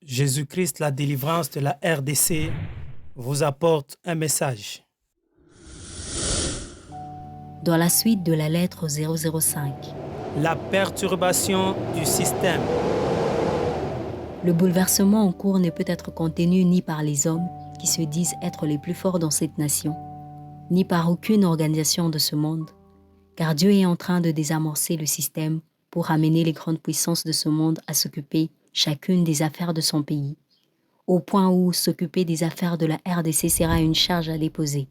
Jésus-Christ, la délivrance de la RDC, vous apporte un message. Dans la suite de la lettre 005, La perturbation du système. le bouleversement en cours ne peut être contenu ni par les hommes qui se disent être les plus forts dans cette nation, ni par aucune organisation de ce monde, car Dieu est en train de désamorcer le système pour amener les grandes puissances de ce monde à s'occuper chacune des affaires de son pays, au point où s'occuper des affaires de la RDC sera une charge à déposer.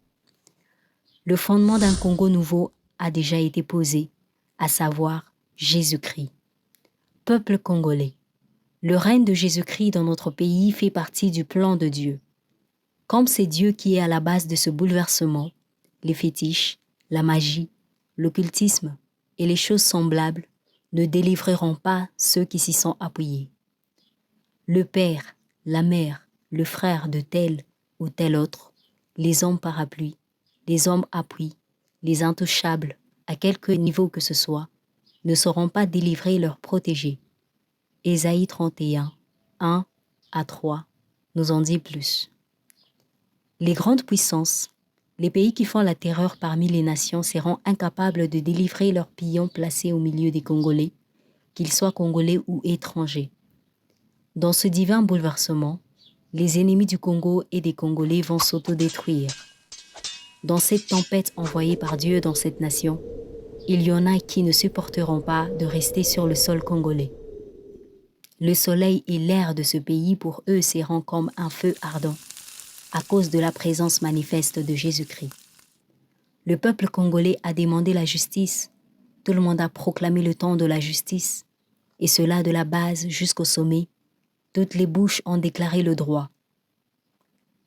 Le fondement d'un Congo nouveau a déjà été posé, à savoir Jésus-Christ. Peuple congolais, le règne de Jésus-Christ dans notre pays fait partie du plan de Dieu. Comme c'est Dieu qui est à la base de ce bouleversement, les fétiches, la magie, l'occultisme et les choses semblables ne délivreront pas ceux qui s'y sont appuyés. Le père, la mère, le frère de tel ou tel autre, les hommes parapluies, les hommes appuis, les intouchables, à quelque niveau que ce soit, ne sauront pas délivrer leurs protégés. Ésaïe 31, 1 à 3 nous en dit plus. Les grandes puissances, les pays qui font la terreur parmi les nations seront incapables de délivrer leurs pions placés au milieu des Congolais, qu'ils soient Congolais ou étrangers. Dans ce divin bouleversement, les ennemis du Congo et des Congolais vont s'autodétruire. Dans cette tempête envoyée par Dieu dans cette nation, il y en a qui ne supporteront pas de rester sur le sol congolais. Le soleil et l'air de ce pays pour eux seront comme un feu ardent, à cause de la présence manifeste de Jésus-Christ. Le peuple congolais a demandé la justice, tout le monde a proclamé le temps de la justice, et cela de la base jusqu'au sommet, toutes les bouches ont déclaré le droit.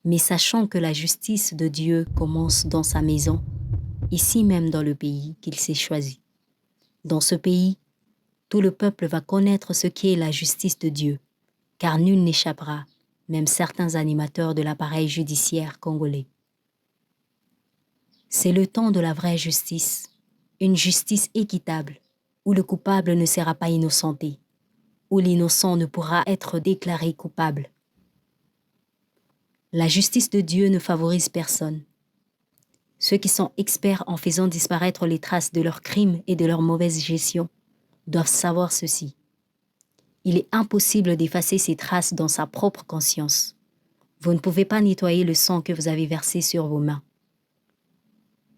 Mais sachant que la justice de Dieu commence dans sa maison, ici même dans le pays qu'il s'est choisi. Dans ce pays, tout le peuple va connaître ce qu'est la justice de Dieu, car nul n'échappera, même certains animateurs de l'appareil judiciaire congolais. C'est le temps de la vraie justice, une justice équitable, où le coupable ne sera pas innocenté, où l'innocent ne pourra être déclaré coupable. La justice de Dieu ne favorise personne. Ceux qui sont experts en faisant disparaître les traces de leurs crimes et de leur mauvaise gestion doivent savoir ceci. Il est impossible d'effacer ces traces dans sa propre conscience. Vous ne pouvez pas nettoyer le sang que vous avez versé sur vos mains.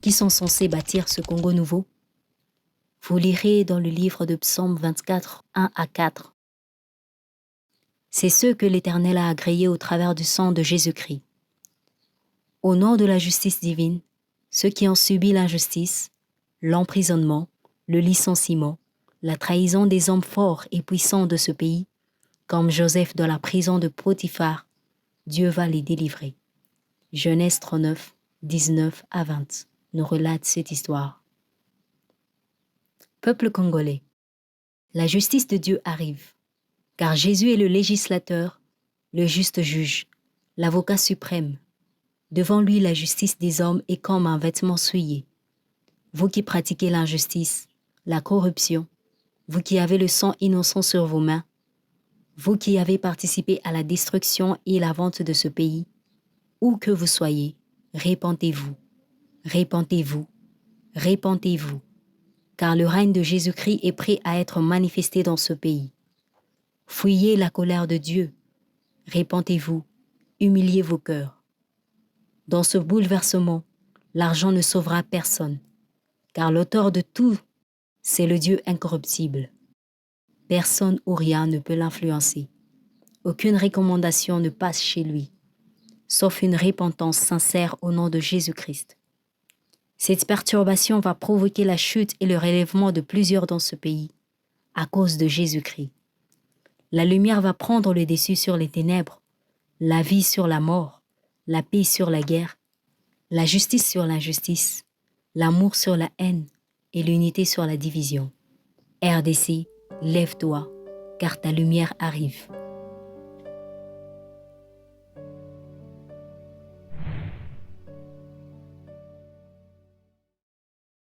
Qui sont censés bâtir ce Congo nouveau? Vous lirez dans le livre de Psaume 24, 1 à 4. C'est ceux que l'Éternel a agréés au travers du sang de Jésus-Christ. Au nom de la justice divine, ceux qui ont subi l'injustice, l'emprisonnement, le licenciement, la trahison des hommes forts et puissants de ce pays, comme Joseph dans la prison de Potiphar, Dieu va les délivrer. Genèse 39, 19 à 20 nous relate cette histoire. Peuple congolais, la justice de Dieu arrive, car Jésus est le législateur, le juste juge, l'avocat suprême. Devant lui, la justice des hommes est comme un vêtement souillé. Vous qui pratiquez l'injustice, la corruption, vous qui avez le sang innocent sur vos mains, vous qui avez participé à la destruction et la vente de ce pays, où que vous soyez, répentez-vous, répentez-vous, répentez-vous, car le règne de Jésus-Christ est prêt à être manifesté dans ce pays. Fuyez la colère de Dieu, répentez-vous, humiliez vos cœurs. Dans ce bouleversement, l'argent ne sauvera personne, car l'auteur de tout, c'est le Dieu incorruptible. Personne ou rien ne peut l'influencer. Aucune recommandation ne passe chez lui, sauf une repentance sincère au nom de Jésus-Christ. Cette perturbation va provoquer la chute et le relèvement de plusieurs dans ce pays, à cause de Jésus-Christ. La lumière va prendre le dessus sur les ténèbres, la vie sur la mort, la paix sur la guerre, la justice sur l'injustice, l'amour sur la haine et l'unité sur la division. RDC, lève-toi, car ta lumière arrive.